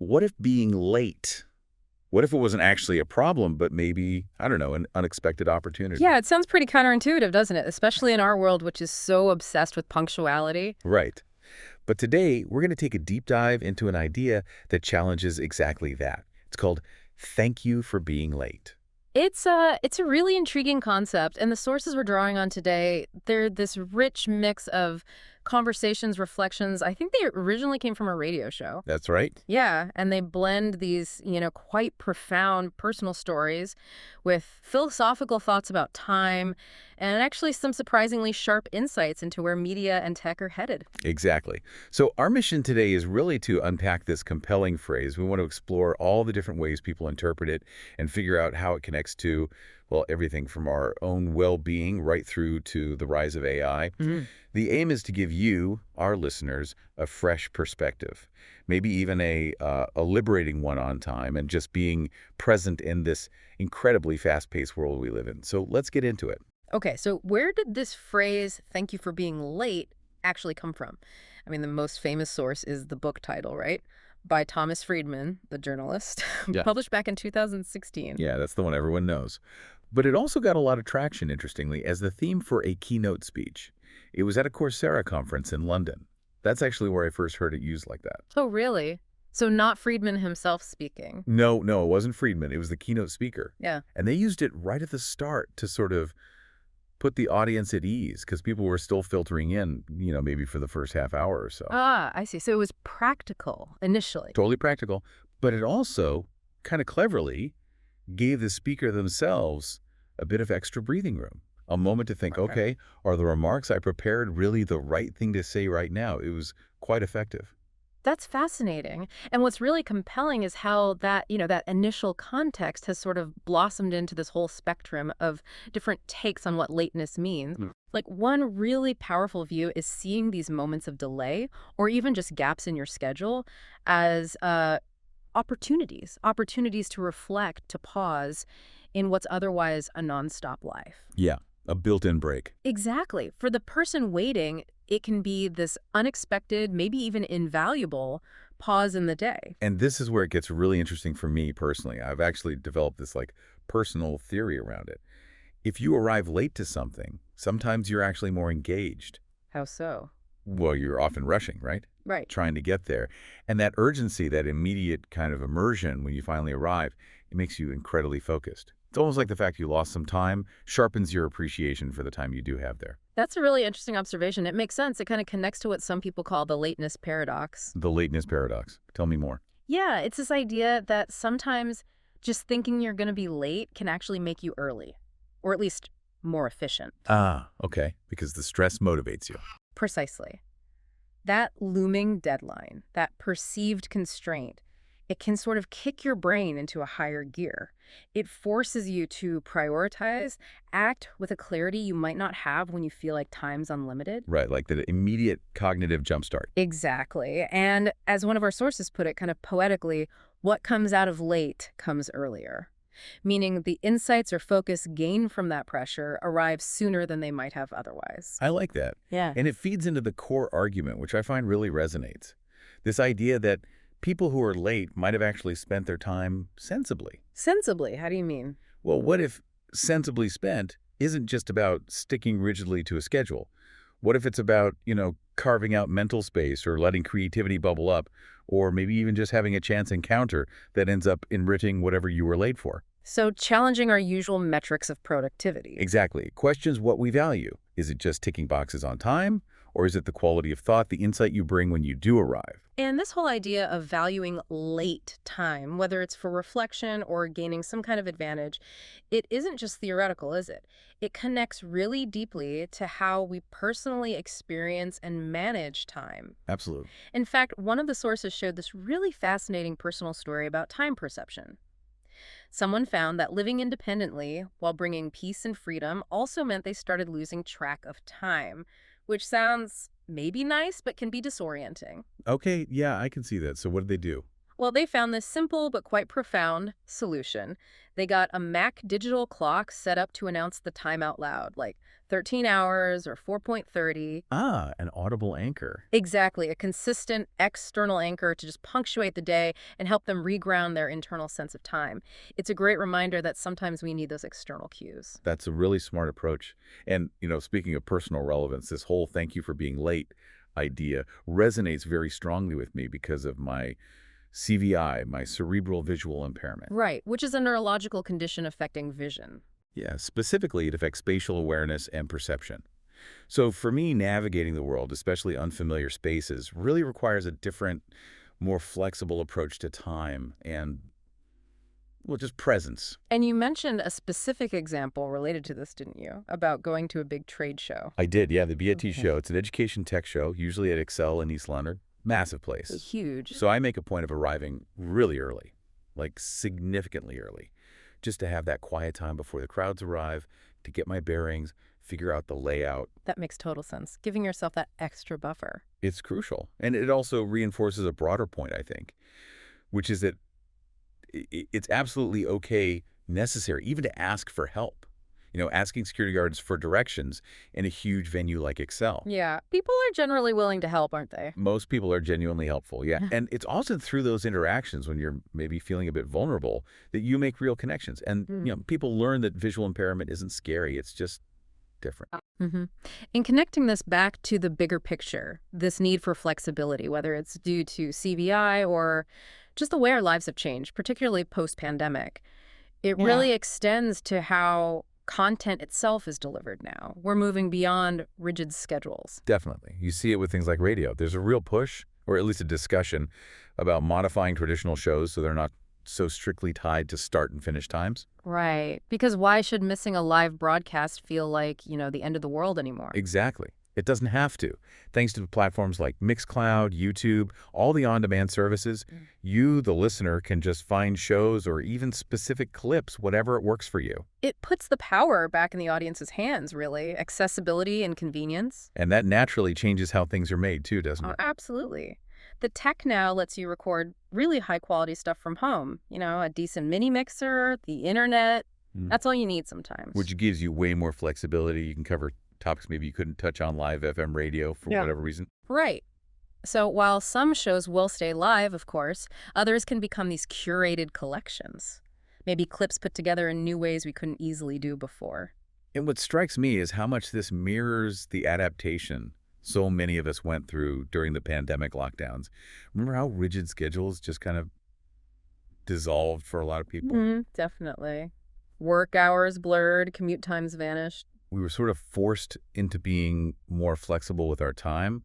what if being late? What if it wasn't actually a problem, but maybe, I don't know, an unexpected opportunity? Yeah, it sounds pretty counterintuitive, doesn't it? Especially in our world, which is so obsessed with punctuality. Right. But today, we're going to take a deep dive into an idea that challenges exactly that. It's called thank you for being late. It's a really intriguing concept, and the sources we're drawing on today, they're this rich mix of conversations, reflections. I think they originally came from a radio show. That's right. Yeah, and they blend these, quite profound personal stories with philosophical thoughts about time and actually some surprisingly sharp insights into where media and tech are headed. Exactly. So our mission today is really to unpack this compelling phrase. We want to explore all the different ways people interpret it and figure out how it connects to, well, everything from our own well-being right through to the rise of AI. The aim is to give you, our listeners, a fresh perspective, maybe even a liberating one on time and just being present in this incredibly fast-paced world we live in. So let's get into it. Okay, so where did this phrase, thank you for being late, actually come from? I mean, the most famous source is the book title, right? By Thomas Friedman, the journalist, Yeah. published back in 2016. Yeah, that's the one everyone knows. But it also got a lot of traction, interestingly, as the theme for a keynote speech. It was at a Coursera conference in London. That's actually where I first heard it used like that. Oh, really? So not Friedman himself speaking. No, it wasn't Friedman. It was the keynote speaker. Yeah. And they used it right at the start to sort of put the audience at ease because people were still filtering in, maybe for the first half hour or so. Ah, I see. So it was practical initially. Totally practical. But it also, kind of cleverly, gave the speaker themselves a bit of extra breathing room. A moment to think, okay, are the remarks I prepared really the right thing to say right now? It was quite effective. That's fascinating. And what's really compelling is how that initial context has sort of blossomed into this whole spectrum of different takes on what lateness means. Like one really powerful view is seeing these moments of delay or even just gaps in your schedule as opportunities to reflect, to pause in what's otherwise a nonstop life. Yeah, a built-in break. Exactly. For the person waiting, it can be this unexpected, maybe even invaluable pause in the day. And this is where it gets really interesting for me personally. I've actually developed this personal theory around it. If you arrive late to something, sometimes you're actually more engaged. How so? Well, you're often rushing, right? Right. Trying to get there. And that urgency, that immediate kind of immersion when you finally arrive, it makes you incredibly focused. It's almost like the fact you lost some time sharpens your appreciation for the time you do have there. That's a really interesting observation. It makes sense. It kind of connects to what some people call the lateness paradox. The lateness paradox. Tell me more. Yeah, it's this idea that sometimes just thinking you're going to be late can actually make you early, or at least more efficient. Ah, okay. Because the stress motivates you. Precisely. That looming deadline, that perceived constraint, it can sort of kick your brain into a higher gear. It forces you to prioritize, act with a clarity you might not have when you feel like time's unlimited. Right, like the immediate cognitive jumpstart. Exactly. And as one of our sources put it kind of poetically, what comes out of late comes earlier. Meaning the insights or focus gained from that pressure arrive sooner than they might have otherwise. I like that. Yeah. And it feeds into the core argument, which I find really resonates. This idea that people who are late might have actually spent their time sensibly. Sensibly, how do you mean? Well, what if sensibly spent isn't just about sticking rigidly to a schedule? What if it's about, carving out mental space or letting creativity bubble up, or maybe even just having a chance encounter that ends up enriching whatever you were late for? So challenging our usual metrics of productivity. Exactly. Questions what we value. Is it just ticking boxes on time? Or is it the quality of thought, the insight you bring when you do arrive? And this whole idea of valuing late time, whether it's for reflection or gaining some kind of advantage, it isn't just theoretical, is it? It connects really deeply to how we personally experience and manage time. Absolutely. In fact, one of the sources showed this really fascinating personal story about time perception. Someone found that living independently while bringing peace and freedom also meant they started losing track of time, which sounds maybe nice, but can be disorienting. Okay, yeah, I can see that. So what did they do? Well, they found this simple but quite profound solution. They got a Mac digital clock set up to announce the time out loud, like 13 hours or 4.30. Ah, an audible anchor. Exactly, a consistent external anchor to just punctuate the day and help them reground their internal sense of time. It's a great reminder that sometimes we need those external cues. That's a really smart approach. And, speaking of personal relevance, this whole thank you for being late idea resonates very strongly with me because of my CVI, my cerebral visual impairment. Right, which is a neurological condition affecting vision. Yeah, specifically, it affects spatial awareness and perception. So for me, navigating the world, especially unfamiliar spaces, really requires a different, more flexible approach to time and, well, just presence. And you mentioned a specific example related to this, didn't you? About going to a big trade show. I did, yeah, the BAT Okay. show. It's an education tech show, usually at Excel in East London. Massive place. Huge. So I make a point of arriving really early, like significantly early, just to have that quiet time before the crowds arrive, to get my bearings, figure out the layout. That makes total sense. Giving yourself that extra buffer. It's crucial. And it also reinforces a broader point, I think, which is that it's absolutely okay, necessary, even to ask for help. Asking security guards for directions in a huge venue like Excel. Yeah, people are generally willing to help, aren't they? Most people are genuinely helpful, yeah. And it's also through those interactions when you're maybe feeling a bit vulnerable that you make real connections. And, people learn that visual impairment isn't scary. It's just different. Mm-hmm. In connecting this back to the bigger picture, this need for flexibility, whether it's due to CVI or just the way our lives have changed, particularly post-pandemic, it really extends to how content itself is delivered now. We're moving beyond rigid schedules. Definitely. You see it with things like radio. There's a real push, or at least a discussion, about modifying traditional shows so they're not so strictly tied to start and finish times. Right. Because why should missing a live broadcast feel like, the end of the world anymore? Exactly. It doesn't have to. Thanks to platforms like Mixcloud, YouTube, all the on-demand services, you, the listener, can just find shows or even specific clips, whatever it works for you. It puts the power back in the audience's hands, really. Accessibility and convenience. And that naturally changes how things are made, too, doesn't Oh, it? absolutely. The tech now lets you record really high-quality stuff from home. A decent mini mixer, the internet. That's all you need sometimes. Which gives you way more flexibility. You can cover topics maybe you couldn't touch on live FM radio for whatever reason. Right. So while some shows will stay live, of course, others can become these curated collections. Maybe clips put together in new ways we couldn't easily do before. And what strikes me is how much this mirrors the adaptation so many of us went through during the pandemic lockdowns. Remember how rigid schedules just kind of dissolved for a lot of people? Definitely. Work hours blurred, commute times vanished. We were sort of forced into being more flexible with our time,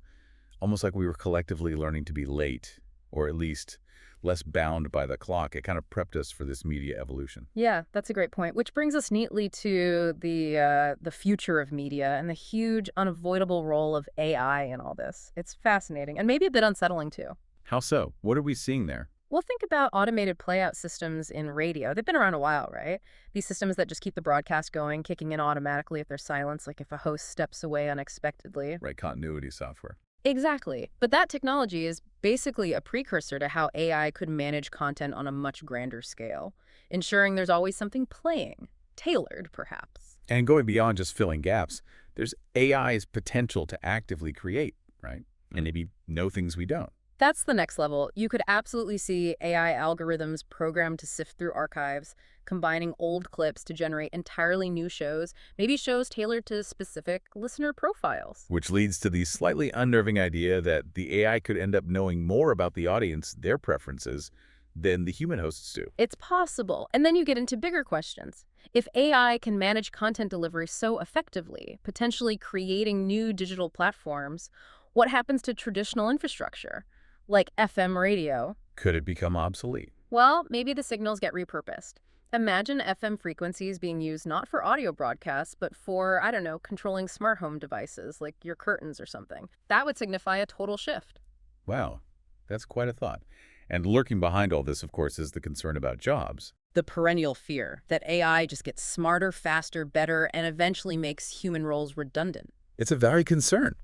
almost like we were collectively learning to be late, or at least less bound by the clock. It kind of prepped us for this media evolution. Yeah, that's a great point, which brings us neatly to the future of media and the huge, unavoidable role of AI in all this. It's fascinating and maybe a bit unsettling, too. How so? What are we seeing there? Well, think about automated playout systems in radio. They've been around a while, right? These systems that just keep the broadcast going, kicking in automatically if there's silence, like if a host steps away unexpectedly. Right, continuity software. Exactly. But that technology is basically a precursor to how AI could manage content on a much grander scale, ensuring there's always something playing, tailored, perhaps. And going beyond just filling gaps, there's AI's potential to actively create, right? And maybe know things we don't. That's the next level. You could absolutely see AI algorithms programmed to sift through archives, combining old clips to generate entirely new shows, maybe shows tailored to specific listener profiles. Which leads to the slightly unnerving idea that the AI could end up knowing more about the audience, their preferences, than the human hosts do. It's possible. And then you get into bigger questions. If AI can manage content delivery so effectively, potentially creating new digital platforms, what happens to traditional infrastructure, like FM radio? Could it become obsolete? Well, maybe the signals get repurposed. Imagine FM frequencies being used not for audio broadcasts, but for, I don't know, controlling smart home devices like your curtains or something. That would signify a total shift. Wow, that's quite a thought. And lurking behind all this, of course, is the concern about jobs. The perennial fear that AI just gets smarter, faster, better, and eventually makes human roles redundant. It's a valid concern.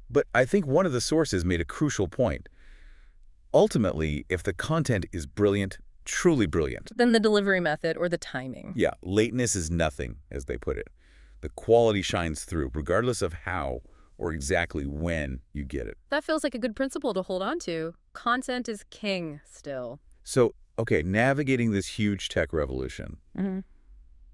But I think one of the sources made a crucial point. Ultimately, if the content is brilliant, truly brilliant, Then the delivery method or the timing. yeah, lateness is nothing, as they put it. The quality shines through, regardless of how or exactly when you get it. That feels like a good principle to hold on to. Content is king still. So, okay, navigating this huge tech revolution, Mm-hmm.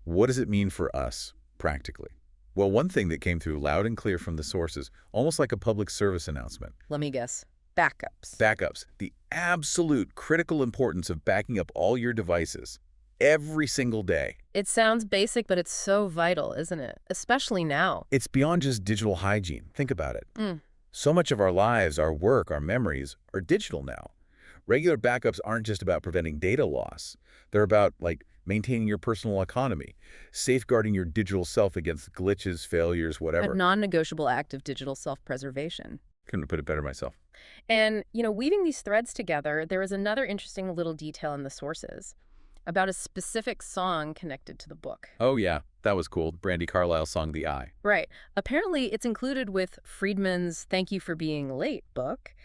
what does it mean for us, practically? Well, one thing that came through loud and clear from the sources, almost like a public service announcement, Let me guess. Backups. backups, the absolute critical importance of backing up all your devices every single day. It sounds basic, but it's so vital, isn't it? Especially now. It's beyond just digital hygiene. Think about it. Mm. So much of our lives, our work, our memories are digital now. Regular backups aren't just about preventing data loss. They're about, like, maintaining your personal economy, safeguarding your digital self against glitches, failures, A whatever. non-negotiable act of digital self-preservation. Couldn't have put it better myself. And, weaving these threads together, there is another interesting little detail in the sources about a specific song connected to the book. Oh, yeah. That was cool. Brandi Carlile's song, The Eye. Right. Apparently, it's included with Friedman's Thank You for Being Late book.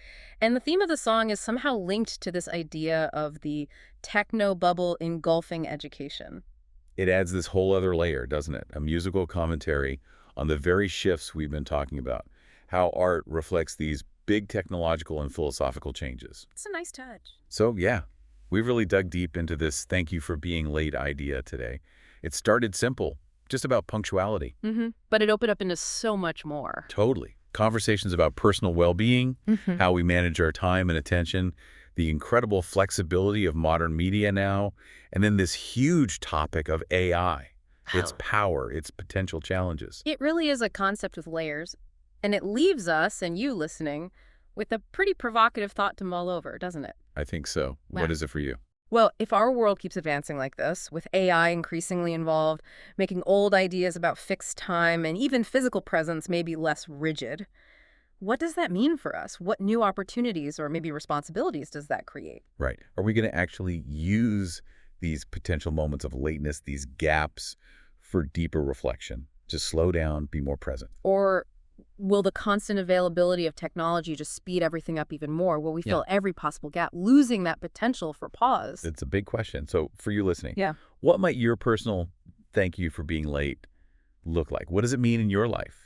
And the theme of the song is somehow linked to this idea of the techno bubble engulfing education. It adds this whole other layer, doesn't it? A musical commentary on the very shifts we've been talking about, how art reflects these big technological and philosophical changes. It's a nice touch. So, yeah, we've really dug deep into this thank you for being late idea today. It started simple, just about punctuality. Mm-hmm. But it opened up into so much more. Totally. Conversations about personal well-being, Mm-hmm. how we manage our time and attention, the incredible flexibility of modern media now, and then this huge topic of AI, its power, its potential challenges. It really is a concept with layers, and it leaves us, and you listening, with a pretty provocative thought to mull over, doesn't it? I think so. Wow. What is it for you? Well, if our world keeps advancing like this, with AI increasingly involved, making old ideas about fixed time and even physical presence maybe less rigid, what does that mean for us? What new opportunities or maybe responsibilities does that create? Right. Are we going to actually use these potential moments of lateness, these gaps, for deeper reflection? Just slow down, be more present. Or will the constant availability of technology just speed everything up even more? Will we fill every possible gap, losing that potential for pause? It's a big question. So for you listening, Yeah. what might your personal thank you for being late look like? What does it mean in your life?